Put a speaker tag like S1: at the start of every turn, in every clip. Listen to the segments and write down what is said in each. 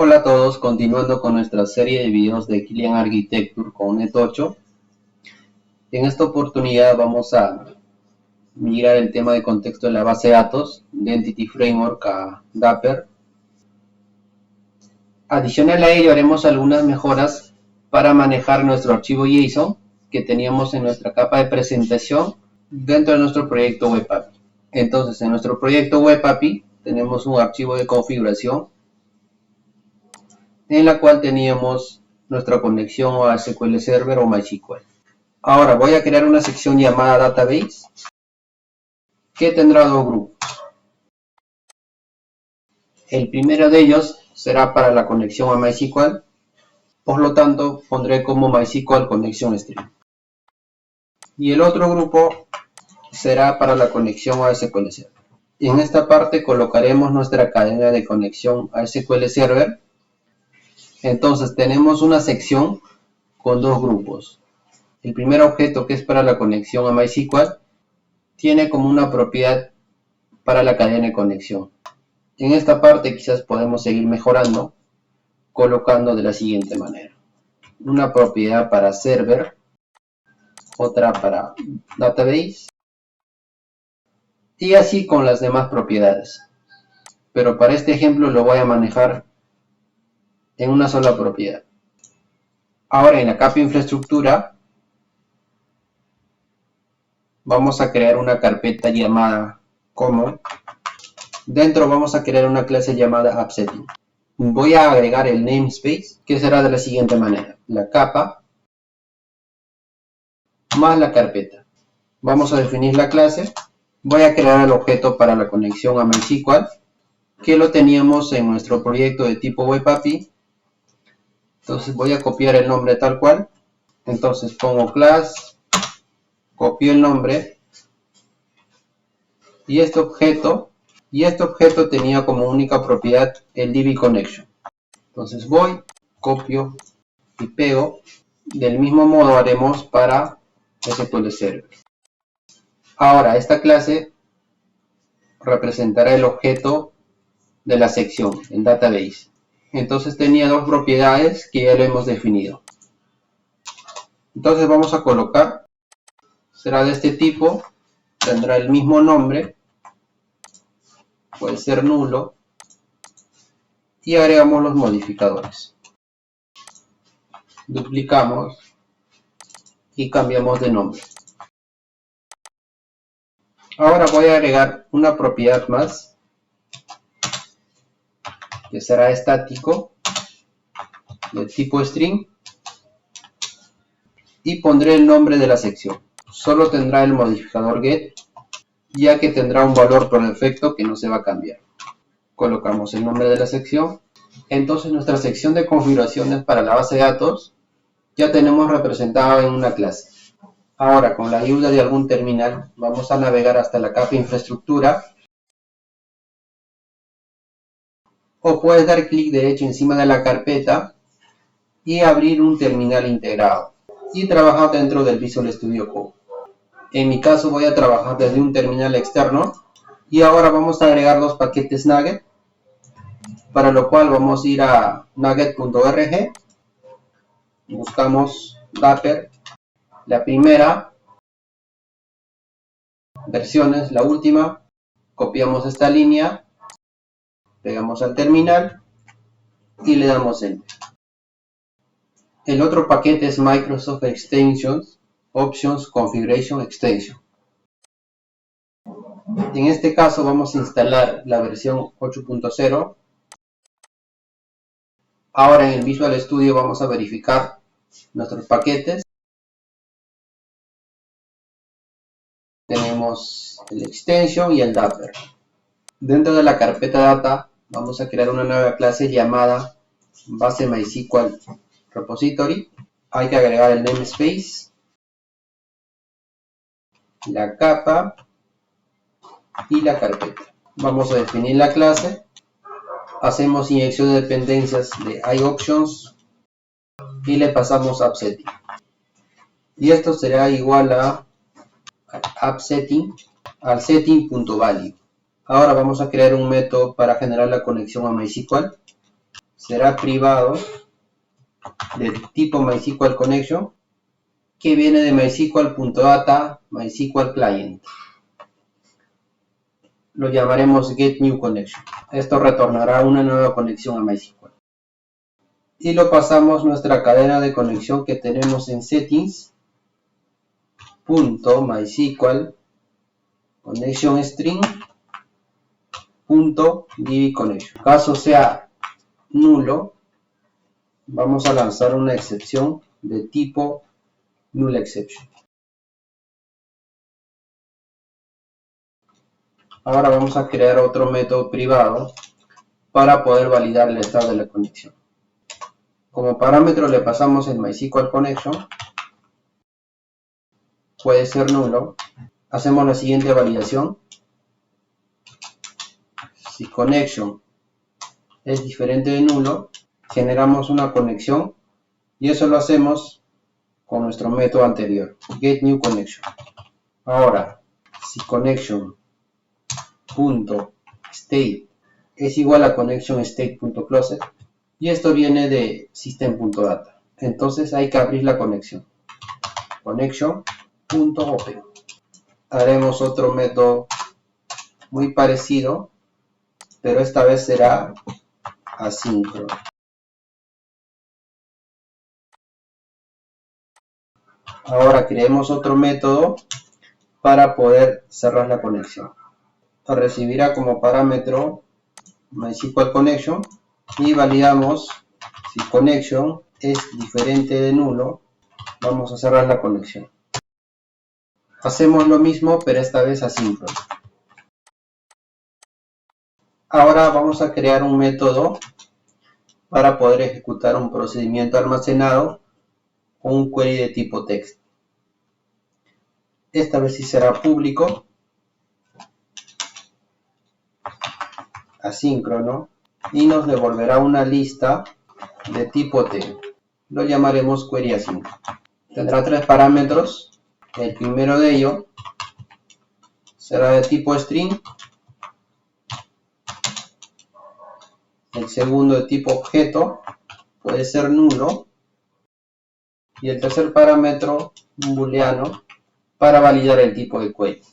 S1: Hola a todos, continuando con nuestra serie de videos de Kilian Architecture con Net8. En esta oportunidad vamos a migrar el tema de contexto de la base de datos de Entity Framework a Dapper. Adicional a ello haremos algunas mejoras para manejar nuestro archivo JSON que teníamos en nuestra capa de presentación dentro de nuestro proyecto Web API. Entonces, en nuestro proyecto Web API tenemos un archivo de configuración en la cual teníamos nuestra conexión a SQL Server o MySQL. Ahora voy a crear una sección llamada Database que tendrá dos grupos. El primero de ellos será para la conexión a MySQL, por lo tanto pondré como MySQL Connection Stream. Y el otro grupo será para la conexión a SQL Server. En esta parte colocaremos nuestra cadena de conexión a SQL Server. Entonces tenemos una sección con dos grupos. El primer objeto, que es para la conexión a MySQL, tiene como una propiedad para la cadena de conexión. En esta parte quizás podemos seguir mejorando colocando de la siguiente manera: una propiedad para server, otra para database, y así con las demás propiedades. Pero para este ejemplo lo voy a manejar en una sola propiedad. Ahora en la capa infraestructura vamos a crear una carpeta llamada common. Dentro vamos a crear una clase llamada AppSetting. Voy a agregar el namespace, que será de la siguiente manera: la capa más la carpeta. Vamos a definir la clase. Voy a crear el objeto para la conexión a MySQL, que lo teníamos en nuestro proyecto de tipo Web API. Entonces voy a copiar el nombre tal cual. Entonces pongo class, copio el nombre y este objeto tenía como única propiedad el DB Connection. Entonces voy, copio y pego. Del mismo modo haremos para SQL Server. Ahora esta clase representará el objeto de la sección, el database. Entonces tenía dos propiedades que ya lo hemos definido. Entonces vamos a colocar, será de este tipo, tendrá el mismo nombre, puede ser nulo, y agregamos los modificadores. Duplicamos y cambiamos de nombre. Ahora voy a agregar una propiedad más, que será estático, del tipo string, y pondré el nombre de la sección. Solo tendrá el modificador get, ya que tendrá un valor por defecto que no se va a cambiar. Colocamos el nombre de la sección. Entonces nuestra sección de configuraciones para la base de datos ya tenemos representada en una clase. Ahora, con la ayuda de algún terminal, vamos a navegar hasta la capa infraestructura, o puedes dar clic derecho encima de la carpeta y abrir un terminal integrado y trabajar dentro del Visual Studio Code. En mi caso voy a trabajar desde un terminal externo, y ahora vamos a agregar dos paquetes Nugget, para lo cual vamos a ir a nugget.org, buscamos Dapper, la primera, versiones, la última, copiamos esta línea, pegamos al terminal y le damos Enter. El otro paquete es Microsoft Extensions Options Configuration Extension. En este caso vamos a instalar la versión 8.0. Ahora en el Visual Studio vamos a verificar nuestros paquetes. Tenemos el extension y el Dapper. Dentro de la carpeta data vamos a crear una nueva clase llamada base MySQL repository. Hay que agregar el namespace, la capa y la carpeta. Vamos a definir la clase. Hacemos inyección de dependencias de iOptions y le pasamos AppSetting. Y esto será igual a AppSetting al setting.value. Ahora vamos a crear un método para generar la conexión a MySQL. será privado del tipo MySQL Connection, que viene de MySQL.data MySQL Client. Lo llamaremos getNewConnection. Esto retornará una nueva conexión a MySQL. Y lo pasamos nuestra cadena de conexión que tenemos en settings.mysql connection string.dbConnection. Caso sea nulo, vamos a lanzar una excepción de tipo nullException. Ahora vamos a crear otro método privado para poder validar el estado de la conexión. Como parámetro le pasamos el MySQL Connection, puede ser nulo. Hacemos la siguiente validación. Si connection es diferente de nulo, generamos una conexión y eso lo hacemos con nuestro método anterior, getNewConnection. Ahora, si connection.state es igual a connectionState.closed y esto viene de system.data, entonces hay que abrir la conexión, connection.open. Haremos otro método muy parecido, pero esta vez será asíncrono. Ahora creemos otro método para poder cerrar la conexión. Recibirá como parámetro MySQL Connection y validamos si connection es diferente de nulo, vamos a cerrar la conexión. Hacemos lo mismo, pero esta vez asíncrono. Ahora vamos a crear un método para poder ejecutar un procedimiento almacenado con un query de tipo text. Esta vez sí será público, asíncrono, y nos devolverá una lista de tipo T. Lo llamaremos query async. Tendrá tres parámetros. El primero de ellos será de tipo string, el segundo de tipo objeto, puede ser nulo, y el tercer parámetro, un booleano, para validar el tipo de query.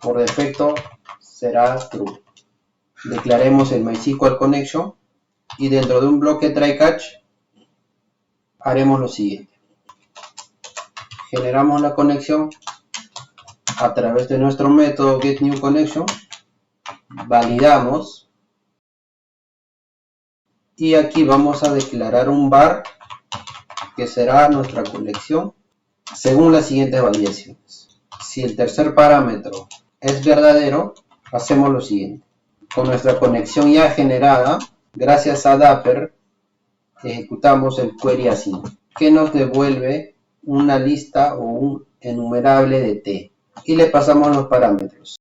S1: Por defecto será true. Declaremos el MySQL Connection y dentro de un bloque try catch haremos lo siguiente. Generamos la conexión a través de nuestro método getNewConnection, validamos y aquí vamos a declarar un var que será nuestra conexión según las siguientes validaciones. Si el tercer parámetro es verdadero, hacemos lo siguiente. Con nuestra conexión ya generada, gracias a Dapper, ejecutamos el query async, que nos devuelve una lista o un enumerable de T. Y le pasamos los parámetros.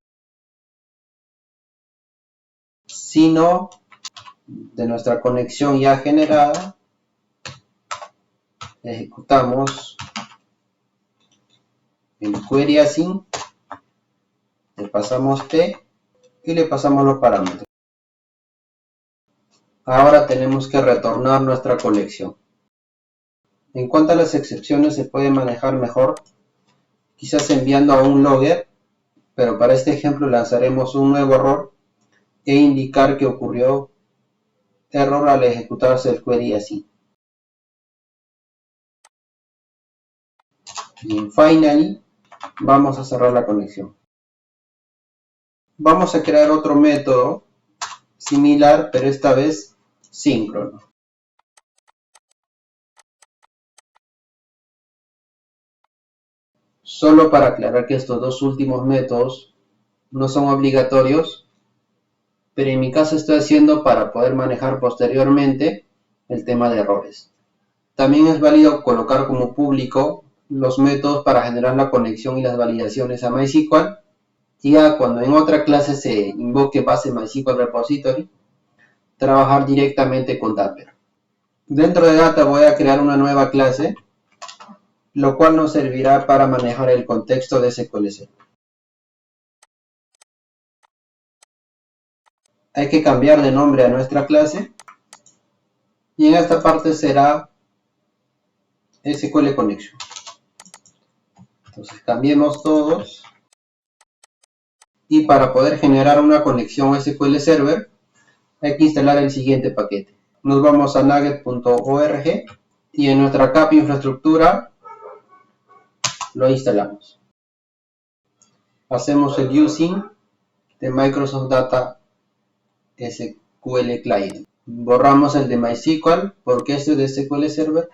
S1: Si no, de nuestra conexión ya generada, ejecutamos el query async, le pasamos T y le pasamos los parámetros. Ahora tenemos que retornar nuestra conexión. En cuanto a las excepciones, se puede manejar mejor, quizás enviando a un logger, pero para este ejemplo lanzaremos un nuevo error e indicar que ocurrió error al ejecutarse el query async. Y en finally vamos a cerrar la conexión. Vamos a crear otro método similar, pero esta vez síncrono. Solo para aclarar que estos dos últimos métodos no son obligatorios, pero en mi caso estoy haciendo para poder manejar posteriormente el tema de errores. También es válido colocar como público los métodos para generar la conexión y las validaciones a MySQL, y ya cuando en otra clase se invoque base MySQL Repository, trabajar directamente con Dapper. Dentro de Data voy a crear una nueva clase, lo cual nos servirá para manejar el contexto de SQL Server. Hay que cambiar de nombre a nuestra clase y en esta parte será SQL Connection. Entonces cambiemos todos, y para poder generar una conexión SQL Server hay que instalar el siguiente paquete. Nos vamos a nugget.org y en nuestra capa infraestructura lo instalamos. Hacemos el using de Microsoft Data SQL Client. Borramos el de MySQL porque este es de SQL Server.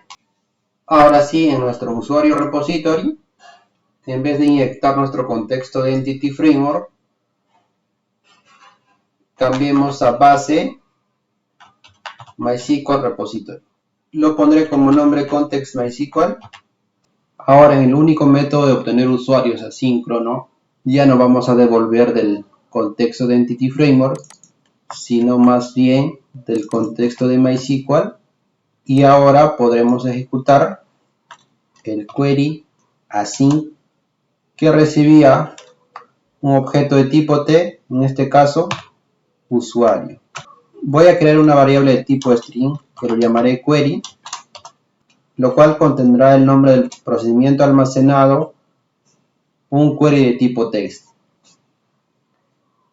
S1: Ahora sí, en nuestro usuario repository, en vez de inyectar nuestro contexto de Entity Framework, cambiemos a base MySQL Repository. Lo pondré como nombre Context MySQL. Ahora, en el único método de obtener usuarios asíncrono, ya no vamos a devolver del contexto de Entity Framework, sino más bien del contexto de MySQL, y ahora podremos ejecutar el query async que recibía un objeto de tipo T, en este caso usuario. Voy a crear una variable de tipo string que lo llamaré query, lo cual contendrá el nombre del procedimiento almacenado, un query de tipo text,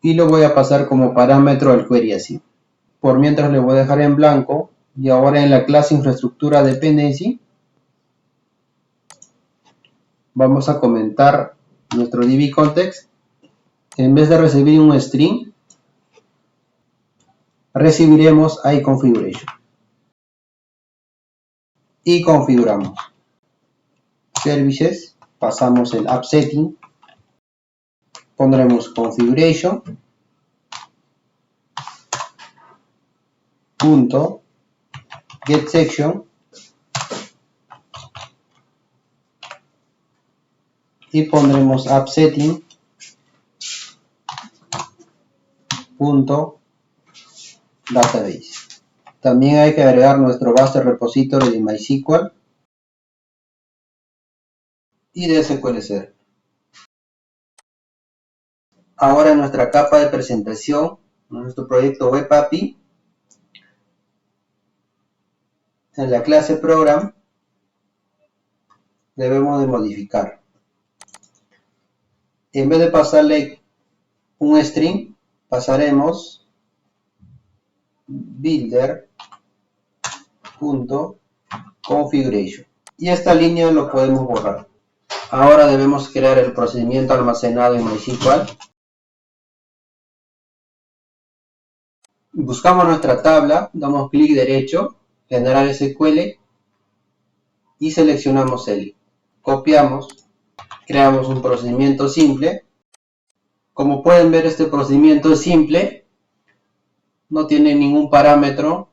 S1: y lo voy a pasar como parámetro al query así. Por mientras le voy a dejar en blanco, y ahora en la clase infraestructura dependency vamos a comentar nuestro DB context. En vez de recibir un string, recibiremos iConfiguration y configuramos. Services, pasamos el app setting, pondremos configuration get section y pondremos app setting database. También hay que agregar nuestro base repository de MySQL y de SQL Server. Ahora en nuestra capa de presentación, en nuestro proyecto Web API, en la clase Program, debemos de modificar. En vez de pasarle un string, pasaremos builder.configuration. Y esta línea lo podemos borrar. Ahora debemos crear el procedimiento almacenado en MySQL. Buscamos nuestra tabla, damos clic derecho, generar SQL y seleccionamos el. Copiamos, creamos un procedimiento simple. Como pueden ver, este procedimiento es simple, no tiene ningún parámetro,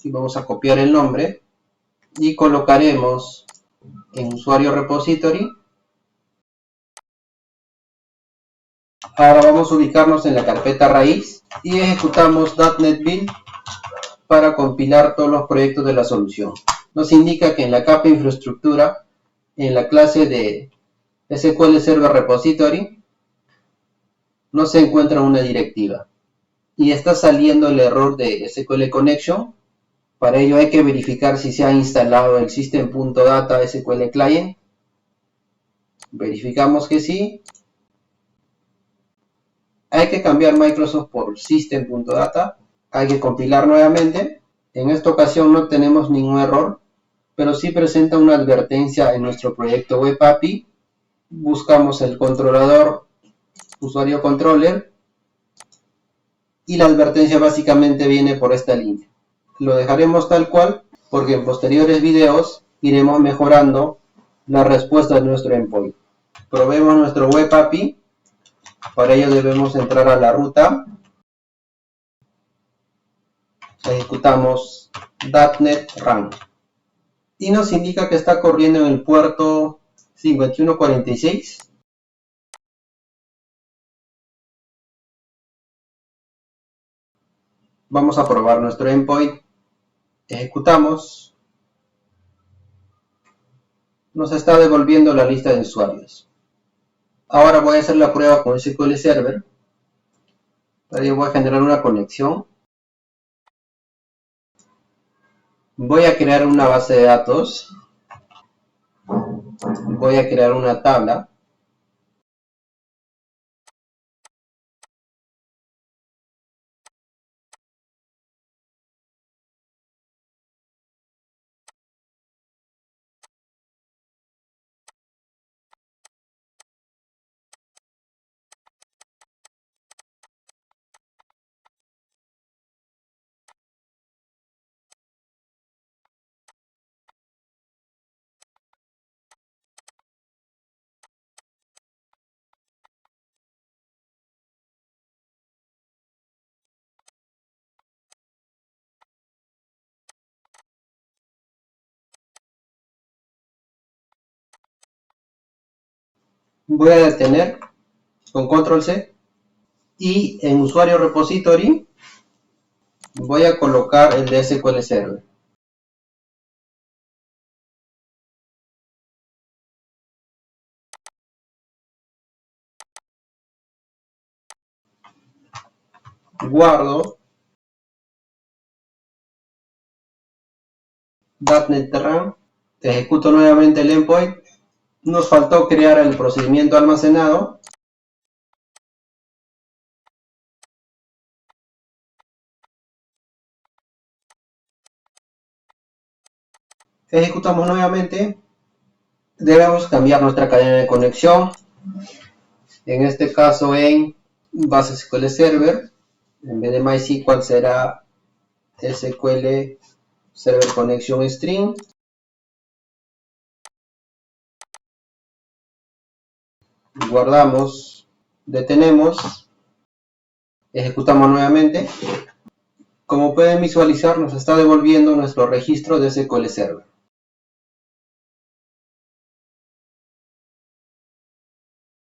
S1: y vamos a copiar el nombre y colocaremos en usuario repository. Ahora vamos a ubicarnos en la carpeta raíz y ejecutamos .NET Build para compilar todos los proyectos de la solución. Nos indica que en la capa infraestructura, en la clase de SQL Server Repository, no se encuentra una directiva y está saliendo el error de SQL Connection. Para ello hay que verificar si se ha instalado el system.data SQL Client. Verificamos que sí. Hay que cambiar Microsoft por system.data. Hay que compilar nuevamente. En esta ocasión no tenemos ningún error, pero sí presenta una advertencia en nuestro proyecto Web API. Buscamos el controlador usuario controller y la advertencia básicamente viene por esta línea. Lo dejaremos tal cual porque en posteriores videos iremos mejorando la respuesta de nuestro endpoint. Probemos nuestro Web API. Para ello debemos entrar a la ruta. Ejecutamos .NET Run y nos indica que está corriendo en el puerto 5146. Vamos a probar nuestro endpoint. Ejecutamos. Nos está devolviendo la lista de usuarios. Ahora voy a hacer la prueba con SQL Server. Para ello voy a generar una conexión. Voy a crear una base de datos. Voy a crear una tabla. Voy a detener con control C y en usuario repository voy a colocar el de SQL Server. Guardo .NET Run, ejecuto nuevamente el endpoint. Nos faltó crear el procedimiento almacenado. Ejecutamos nuevamente. Debemos cambiar nuestra cadena de conexión. En este caso en base SQL Server, en vez de MySQL será SQL Server Connection String. Guardamos, detenemos, ejecutamos nuevamente. Como pueden visualizar, nos está devolviendo nuestro registro de SQL Server.